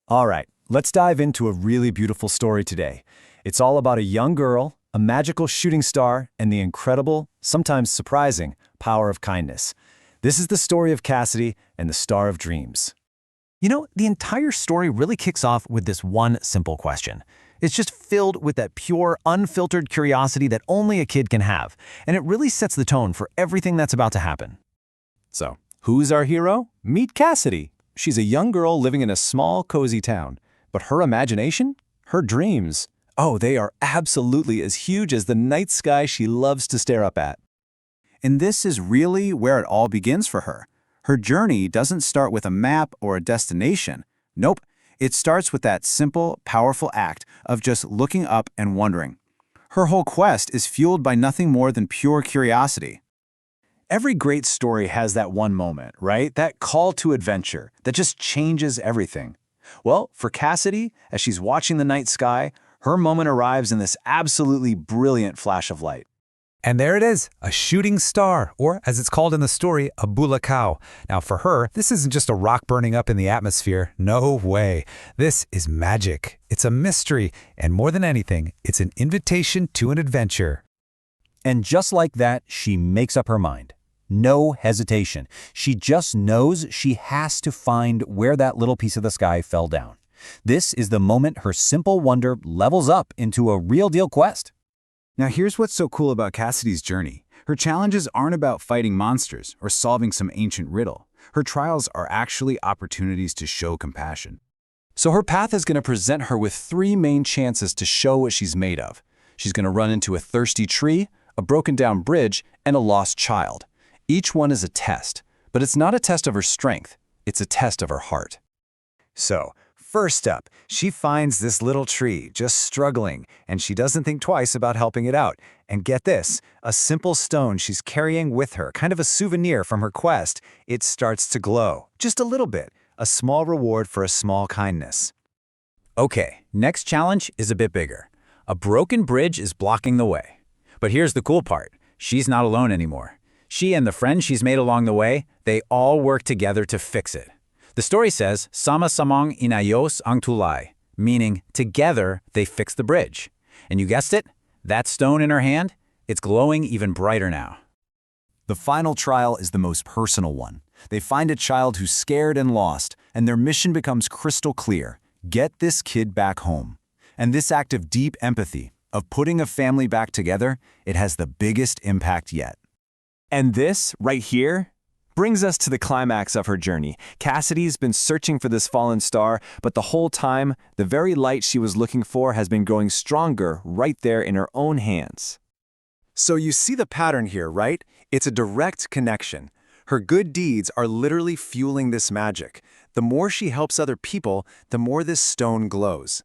All right, let's dive into a really beautiful story today. It's all about a young girl, a magical shooting star, and the incredible, sometimes surprising, power of kindness. This is the story of Cassidy and the Star of Dreams. The entire story really kicks off with this one simple question. It's just filled with that pure, unfiltered curiosity that only a kid can have, and it really sets the tone for everything that's about to happen. So, who's our hero? Meet Cassidy. She's a young girl living in a small, cozy town. But her imagination? Her dreams? Oh, they are absolutely as huge as the night sky she loves to stare up at. And this is really where it all begins for her. Her journey doesn't start with a map or a destination. Nope, it starts with that simple, powerful act of just looking up and wondering. Her whole quest is fueled by nothing more than pure curiosity. Every great story has that one moment, right? That call to adventure that just changes everything. Well, for Cassidy, as she's watching the night sky, her moment arrives in this absolutely brilliant flash of light. And there it is, a shooting star, or as it's called in the story, a bulacao. Now for her, this isn't just a rock burning up in the atmosphere. No way. This is magic. It's a mystery, and more than anything, it's an invitation to an adventure. And just like that, she makes up her mind. No hesitation. She just knows she has to find where that little piece of the sky fell down. This is the moment her simple wonder levels up into a real-deal quest. Now here's what's so cool about Cassidy's journey. Her challenges aren't about fighting monsters or solving some ancient riddle. Her trials are actually opportunities to show compassion. So her path is going to present her with three main chances to show what she's made of. She's going to run into a thirsty tree, a broken down bridge, and a lost child. Each one is a test, but it's not a test of her strength. It's a test of her heart. So, first up, she finds this little tree just struggling, and she doesn't think twice about helping it out. And get this, a simple stone she's carrying with her, kind of a souvenir from her quest, it starts to glow. Just a little bit, a small reward for a small kindness. Okay, next challenge is a bit bigger. A broken bridge is blocking the way. But here's the cool part. She's not alone anymore. She and the friends she's made along the way, they all work together to fix it. The story says, Sama-samang inayos ang tulay, meaning together they fix the bridge. And you guessed it, that stone in her hand, it's glowing even brighter now. The final trial is the most personal one. They find a child who's scared and lost, and their mission becomes crystal clear. Get this kid back home. And this act of deep empathy, of putting a family back together, it has the biggest impact yet. And this, right here, brings us to the climax of her journey. Cassidy's been searching for this fallen star, but the whole time, the very light she was looking for has been growing stronger right there in her own hands. So you see the pattern here, right? It's a direct connection. Her good deeds are literally fueling this magic. The more she helps other people, the more this stone glows.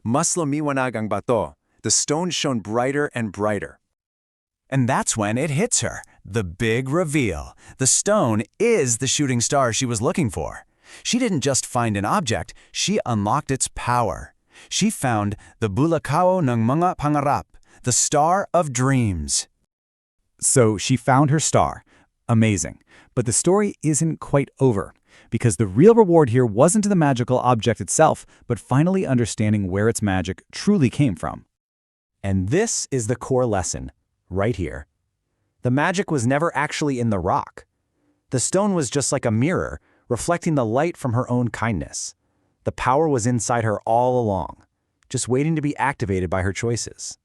Mas lumiwanag ang bato. The stone shone brighter and brighter. And that's when it hits her. The big reveal. The stone is the shooting star she was looking for. She didn't just find an object, she unlocked its power. She found the bulacao ng mga pangarap, the star of dreams. So she found her star. Amazing. But the story isn't quite over, because the real reward here wasn't the magical object itself, but finally understanding where its magic truly came from. And this is the core lesson, right here. The magic was never actually in the rock. The stone was just like a mirror, reflecting the light from her own kindness. The power was inside her all along, just waiting to be activated by her choices.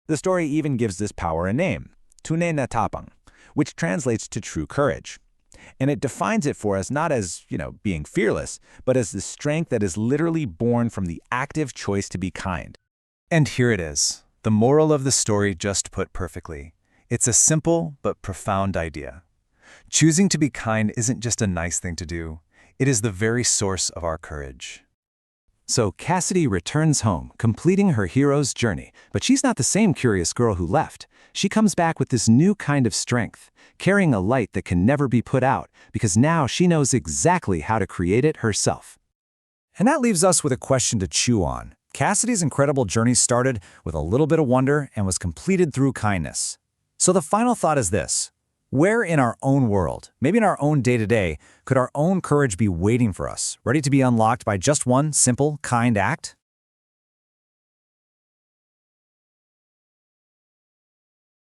The story even gives this power a name, tunay na tapang, which translates to true courage. And it defines it for us not as, being fearless, but as the strength that is literally born from the active choice to be kind. And here it is, the moral of the story just put perfectly. It's a simple but profound idea. Choosing to be kind isn't just a nice thing to do. It is the very source of our courage. So Cassidy returns home, completing her hero's journey. But she's not the same curious girl who left. She comes back with this new kind of strength, carrying a light that can never be put out, because now she knows exactly how to create it herself. And that leaves us with a question to chew on. Cassidy's incredible journey started with a little bit of wonder and was completed through kindness. So the final thought is this. Where in our own world, maybe in our own day-to-day, could our own courage be waiting for us, ready to be unlocked by just one simple, kind act?